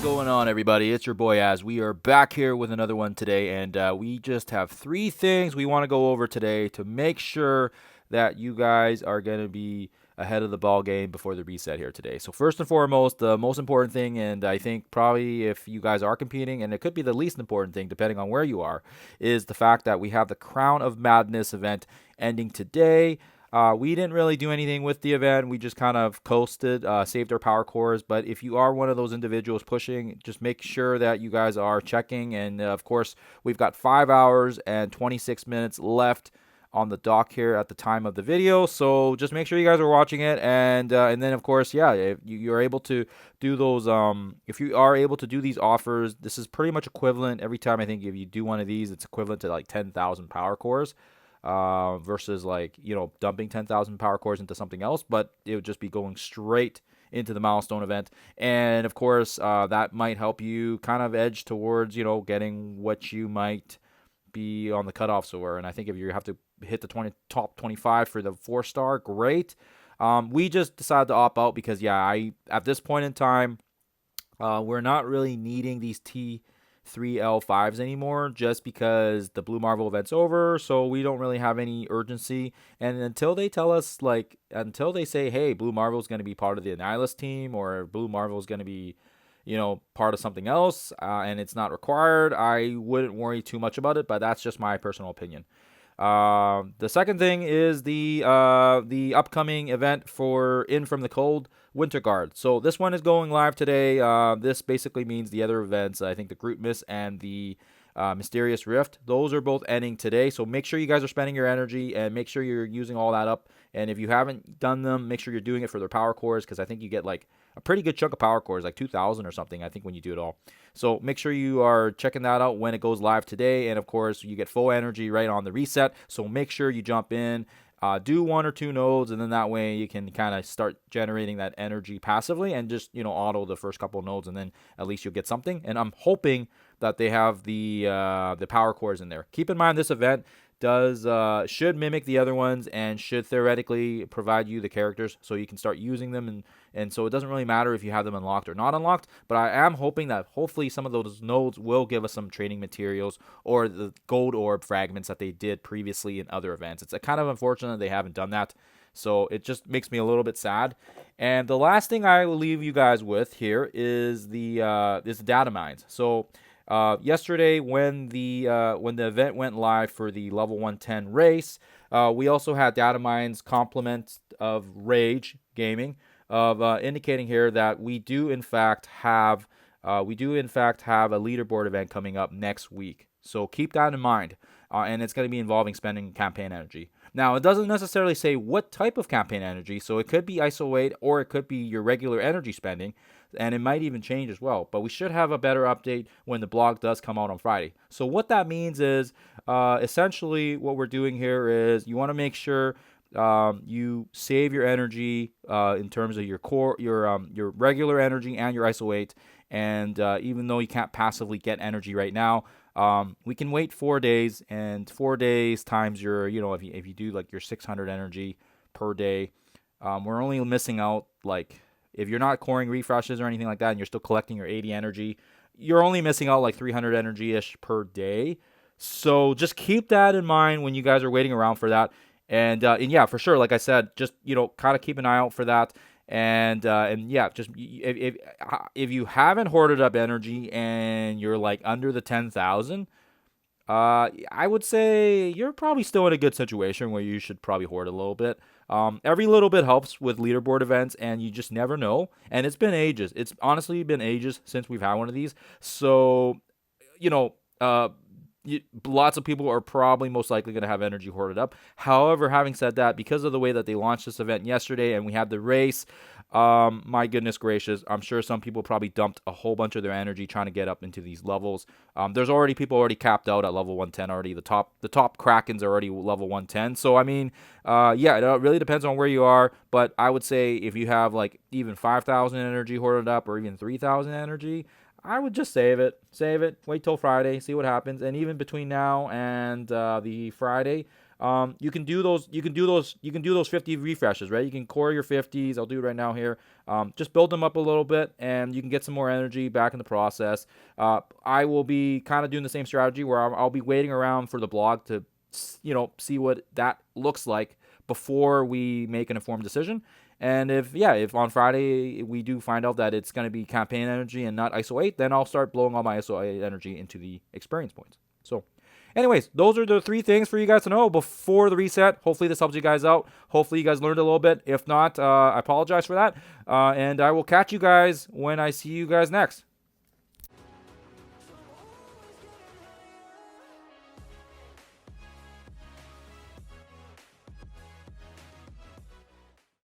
Going on, everybody? It's your boy Az. We are back here with another one today, and we just have three things we want to go over today to make sure that you guys are going to be ahead of the ball game before the reset here today. So first and foremost, the most important thing, and I think probably if you guys are competing, and it could be the least important thing depending on where you are, is the fact that we have the Crown of Madness event ending today. We didn't really do anything with the event. We just kind of coasted, saved our power cores. But if you are one of those individuals pushing, just make sure that you guys are checking. And of course, we've got 5 hours and 26 minutes left on the dock here at the time of the video. So just make sure you guys are watching it. And then of course, yeah, if you're able to do those, if you are able to do these offers, this is pretty much equivalent every time. I think if you do one of these, it's equivalent to like 10,000 power cores versus like dumping 10,000 power cores into something else, but it would just be going straight into the milestone event. And of course, that might help you kind of edge towards getting what you might be on the cutoffs for. And I think if you have to hit the top 25 for the 4-star, great. We just decided to opt out because I at this point in time, we're not really needing these T3L5s anymore just because the Blue Marvel event's over, so we don't really have any urgency. And until they tell us, until they say, hey, Blue Marvel is going to be part of the Annihilus team or Blue Marvel is going to be, part of something else and it's not required, I wouldn't worry too much about it, but that's just my personal opinion. The second thing is the upcoming event for In From the Cold Winter Guard. So this one is going live today. This basically means the other events, I think the Groot Miss and the Mysterious Rift, those are both ending today. So make sure you guys are spending your energy and make sure you're using all that up. And if you haven't done them, make sure you're doing it for their power cores, because I think you get like a pretty good chunk of power cores, like 2,000 or something, I think, when you do it all. So make sure you are checking that out when it goes live today. And of course, you get full energy right on the reset. So make sure you jump in, do 1 or 2 nodes, and then that way you can kind of start generating that energy passively and just auto the first couple of nodes, and then at least you'll get something. And I'm hoping that they have the power cores in there. Keep in mind, this event should mimic the other ones and should theoretically provide you the characters so you can start using them, and so it doesn't really matter if you have them unlocked or not unlocked. But I am hoping that hopefully some of those nodes will give us some training materials or the gold orb fragments that they did previously in other events. It's kind of unfortunate they haven't done that, so it just makes me a little bit sad. And the last thing I will leave you guys with here is the data mines. So yesterday, when the event went live for the level 110 race, we also had data mines complement of Rage Gaming of indicating here that we do in fact have a leaderboard event coming up next week. So keep that in mind, and it's going to be involving spending campaign energy. Now, it doesn't necessarily say what type of campaign energy, so it could be ISO 8 or it could be your regular energy spending, and it might even change as well. But we should have a better update when the blog does come out on Friday. So what that means is, essentially what we're doing here is you want to make sure you save your energy in terms of your core, your regular energy and your ISO 8. And even though you can't passively get energy right now, we can wait 4 days, and 4 days times your, if you do like your 600 energy per day, we're only missing out, like, if you're not coring refreshes or anything like that and you're still collecting your 80 energy, you're only missing out like 300 energy-ish per day. So just keep that in mind when you guys are waiting around for that. And yeah, for sure, like I said, just kind of keep an eye out for that. And yeah, just if you haven't hoarded up energy and you're like under the 10,000, I would say you're probably still in a good situation where you should probably hoard a little bit. Every little bit helps with leaderboard events, and you just never know. And it's been ages. It's honestly been ages since we've had one of these. So, lots of people are probably most likely going to have energy hoarded up. However, having said that, because of the way that they launched this event yesterday and we had the race, my goodness gracious, I'm sure some people probably dumped a whole bunch of their energy trying to get up into these levels. There's already people already capped out at level 110 already. The top Krakens are already level 110. So I mean, yeah, it really depends on where you are. But I would say if you have like even 5,000 energy hoarded up or even 3,000 energy, I would just save it. Save it. Wait till Friday. See what happens. And even between now and the Friday, you can do those. You can do those. You can do those 50 refreshes, right? You can core your 50s. I'll do it right now here. Just build them up a little bit, and you can get some more energy back in the process. I will be kind of doing the same strategy where I'll be waiting around for the blog to, see what that looks like before we make an informed decision. And if on Friday we do find out that it's going to be campaign energy and not ISO 8, then I'll start blowing all my ISO 8 energy into the experience points. So, anyways, those are the three things for you guys to know before the reset. Hopefully this helps you guys out. Hopefully you guys learned a little bit. If not, I apologize for that. And I will catch you guys when I see you guys next.